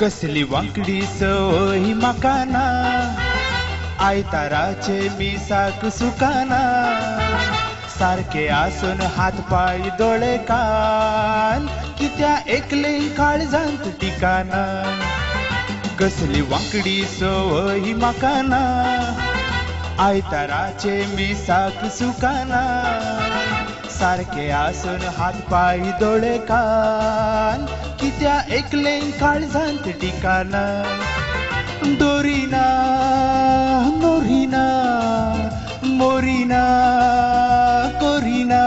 कसली वांकडी सवय म्हाकाना आयताराचे मिसाक सुकाना सारखे आसून हात पाय दोळे कान कित्या एकले काळजांत टिकाना कसली वांकडी सवय म्हाकाना आयताराचे मिसाक सुकाना सारखे आसून हात पाय दोळे कान कित्या एकले काळजांत टिकाना दोरीना नोरीना मोरीना कोरीना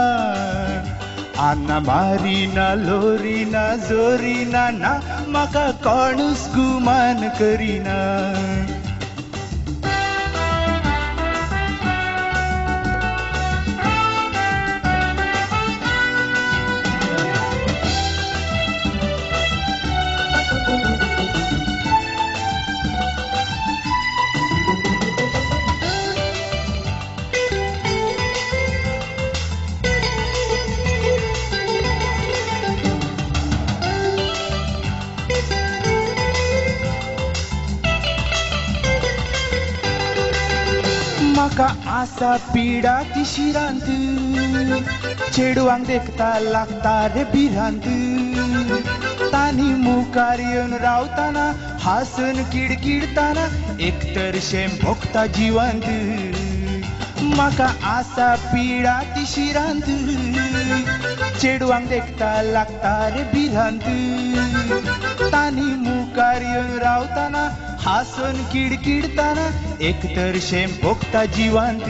आना मारीना लोरीना जोरीना ना म्हाका कोणूच गुमान करीना म्हाका आसा पिडा ती शिरांत चेडवांक देखता लागता रे भिरांत तानी मुखार येवन रावताना हासून किडकिडताना एकतरशें भोगता जिवंत म्हाका आसा पिडा ती शिरांत चेडवांक देखता लागता रे भिरांत तानी मुखार येवन रावताना हासून किडकिडताना एकतरशें भोगता जिवंत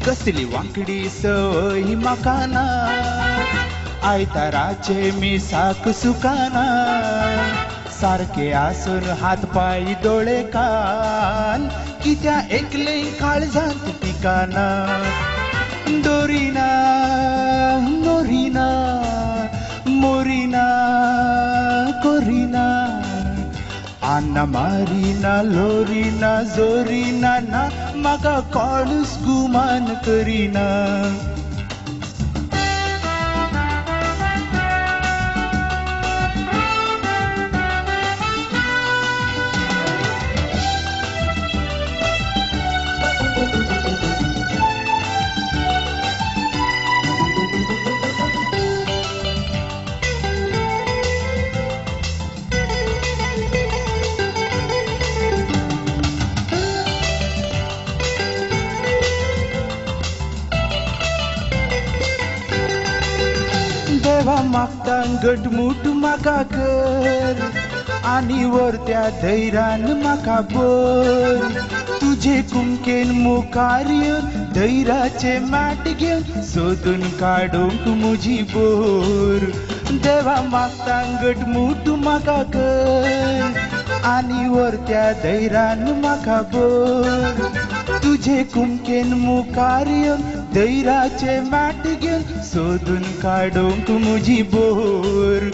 कसली वांकडी सवय म्हाकाना आयताराचे मिसाक सुकाना सारखे आसून हात पाय दोळे कान कित्या एकले काळजांत टिकाना दोरीना नोरीना मोरीना कोरीना आना मारीना लोरीना जोरीना ना म्हाका कोणूच गुमान करीना देवा मागता घटमूट म्हाका कर आनी व्हरत्या धैर्यान म्हाका भर तुजे कुमकेन मुखार येवन धैर्याचे माट घेवन सोदून काडूंक म्हजी बोर देवा मागता घटमूट म्हाका कर आनी व्हरत्या धैर्यान म्हाका भर तुजे कुमकेन मुखार येवन धैर्याचे माट घेवन सोदून काडूंक म्हजी बोर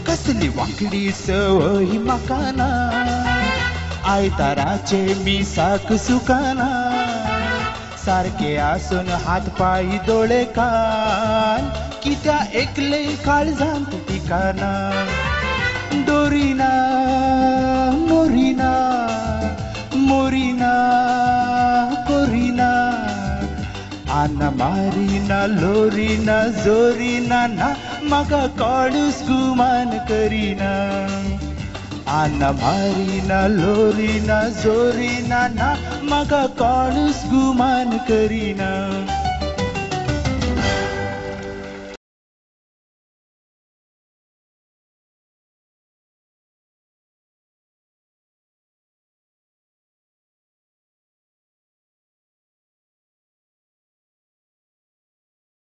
कसली वांकडी सवय म्हाकाना आयताराचे मिसाक सुकाना सारखे आसून हात पाय दोळे कान कित्या एकले काळजांत टिकाना दोरीना नोरीना मोरीना कोरीना आना मारीना लोरीना जोरीना ना म्हाका कोणूच गुमान करीना आना मारीना लोरीना जोरीना ना म्हाका कोणूच गुमान करीना